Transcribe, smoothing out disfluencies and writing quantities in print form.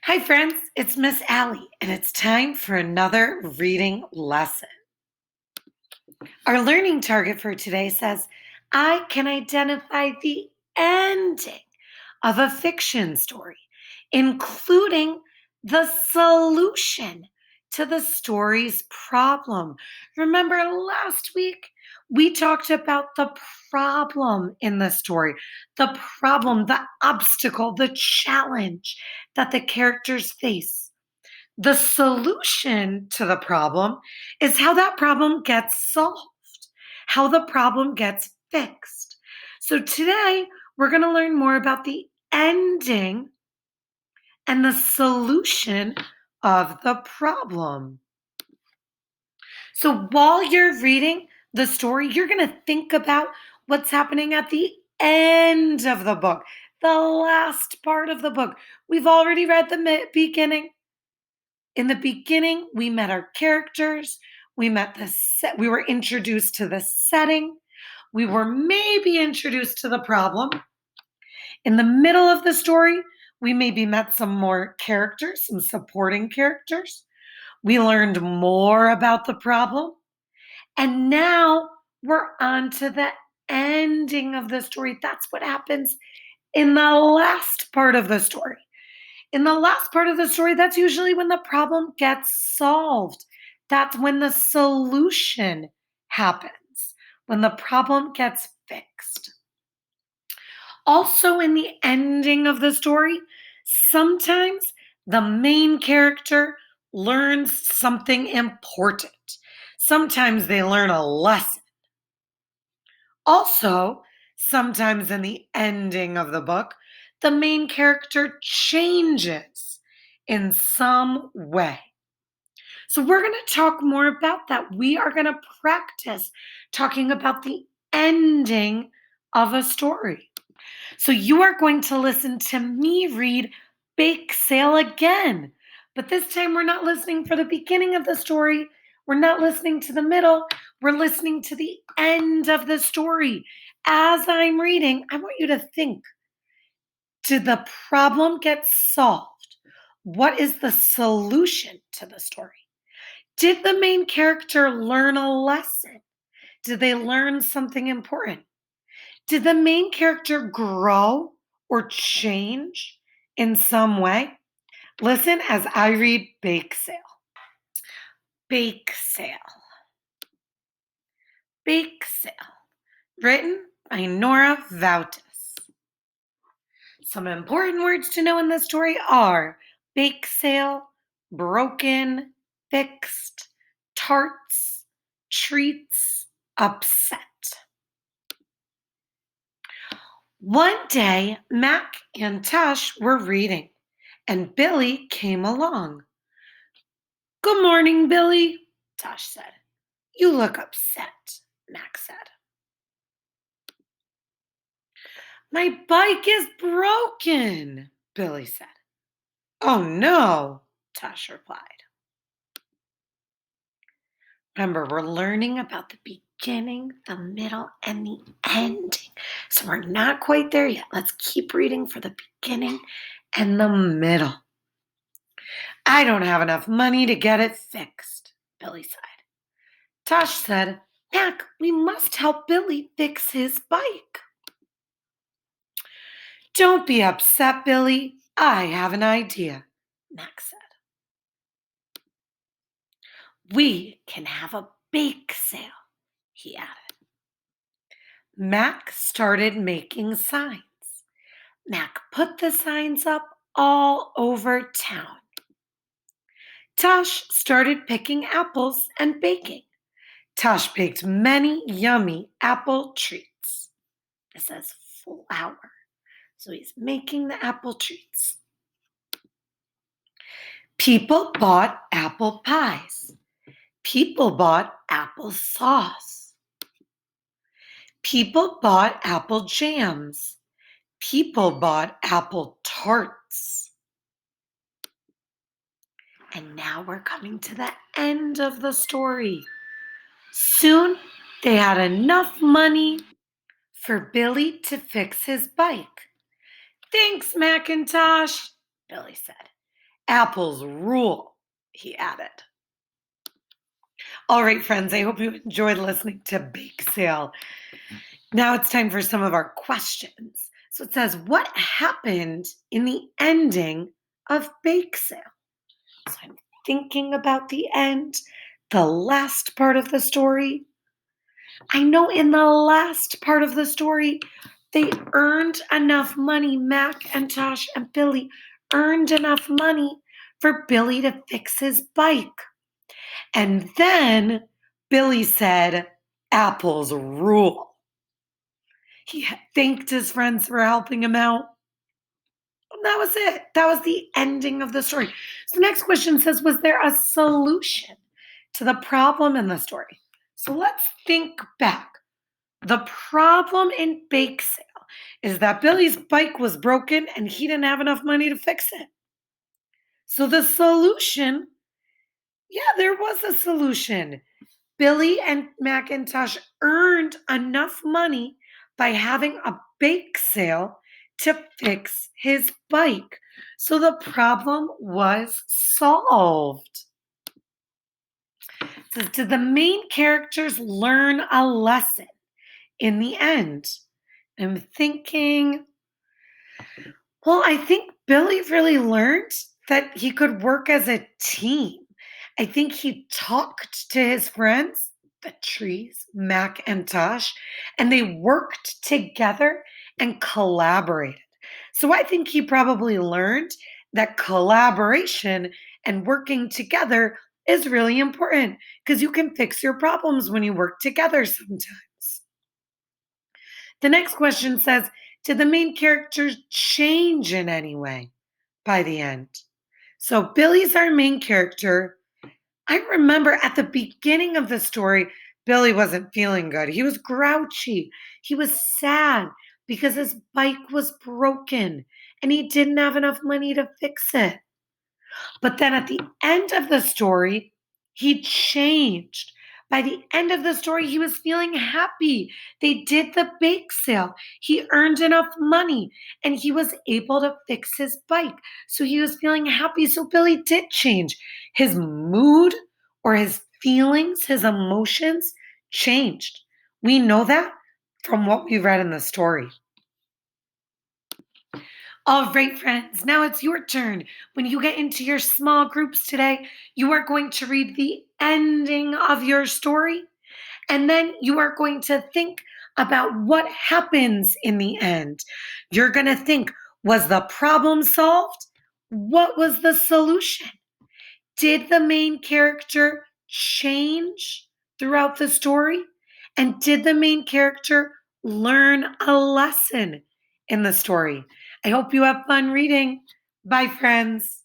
Hi, friends. It's Miss Allie, and it's time for another reading lesson. Our learning target for today says, I can identify the ending of a fiction story, including the solution to the story's problem. Remember last week we talked about the problem in the story, the problem, the obstacle, the challenge that the characters face. The solution to the problem is how that problem gets solved, how the problem gets fixed. So today, we're going to learn more about the ending and the solution of the problem. So while you're reading the story, you're going to think about what's happening at the end of the book, the last part of the book. We've already read the beginning. In the beginning, we met our characters. We met the set. We were introduced to the setting. We were maybe introduced to the problem. In the middle of the story, we maybe met some more characters, some supporting characters. We learned more about the problem. And now we're on to the ending of the story. That's what happens in the last part of the story. In the last part of the story, that's usually when the problem gets solved. That's when the solution happens, when the problem gets fixed. Also, in the ending of the story, sometimes the main character learns something important. Sometimes they learn a lesson. Also, sometimes in the ending of the book, the main character changes in some way. So, we're going to talk more about that. We are going to practice talking about the ending of a story. So, you are going to listen to me read Bake Sale again. But this time, we're not listening for the beginning of the story. We're not listening to the middle. We're listening to the end of the story. As I'm reading, I want you to think, did the problem get solved? What is the solution to the story? Did the main character learn a lesson? Did they learn something important? Did the main character grow or change in some way? Listen as I read Bake Sale. Bake Sale. Bake Sale. Written by Nora Vautis. Some important words to know in this story are bake sale, broken, fixed, tarts, treats, upset. One day, Mac and Tush were reading, and Billy came along. Good morning, Billy, Tush said. You look upset, Mac said. My bike is broken, Billy said. Oh no, Tush replied. Remember, we're learning about the beginning, the middle, and the ending. So we're not quite there yet. Let's keep reading for the beginning and the middle. I don't have enough money to get it fixed, Billy sighed. Tosh said, Mac, we must help Billy fix his bike. Don't be upset, Billy. I have an idea, Mac said. We can have a bake sale, he added. Mac started making signs. Mac put the signs up all over town. Tosh started picking apples and baking. Tosh baked many yummy apple treats. This says flour. So he's making the apple treats. People bought apple pies. People bought apple sauce. People bought apple jams. People bought apple tarts. And now we're coming to the end of the story. Soon they had enough money for Billy to fix his bike. Thanks, Macintosh, Billy said. Apples rule, he added. All right, friends, I hope you enjoyed listening to Bake Sale. Now it's time for some of our questions. So it says, what happened in the ending of Bake Sale? So I'm thinking about the end, the last part of the story. I know in the last part of the story, they earned enough money. Mac and Tosh and Billy earned enough money for Billy to fix his bike. And then Billy said, apples rule. He thanked his friends for helping him out. And that was it. That was the ending of the story. So the next question says, was there a solution to the problem in the story? So let's think back. The problem in Bake Sale is that Billy's bike was broken and he didn't have enough money to fix it. So the solution, yeah, there was a solution. Billy and Macintosh earned enough money by having a bake sale to fix his bike. So the problem was solved. So did the main characters learn a lesson in the end? I'm thinking, well, I think Billy really learned that he could work as a team. I think he talked to his friends, the trees, Mac and Tosh, and they worked together and collaborated. So I think he probably learned that collaboration and working together is really important because you can fix your problems when you work together sometimes. The next question says, did the main characters change in any way by the end? So Billy's our main character. I remember at the beginning of the story, Billy wasn't feeling good. He was grouchy. He was sad because his bike was broken and he didn't have enough money to fix it. But then at the end of the story, he changed. By the end of the story, he was feeling happy. They did the bake sale. He earned enough money and he was able to fix his bike. So he was feeling happy. So Billy did change. His mood or his feelings, his emotions changed. We know that from what we read in the story. All right, friends, now it's your turn. When you get into your small groups today, you are going to read the ending of your story, and then you are going to think about what happens in the end. You're going to think, was the problem solved? What was the solution? Did the main character change throughout the story? And did the main character learn a lesson in the story? I hope you have fun reading. Bye, friends.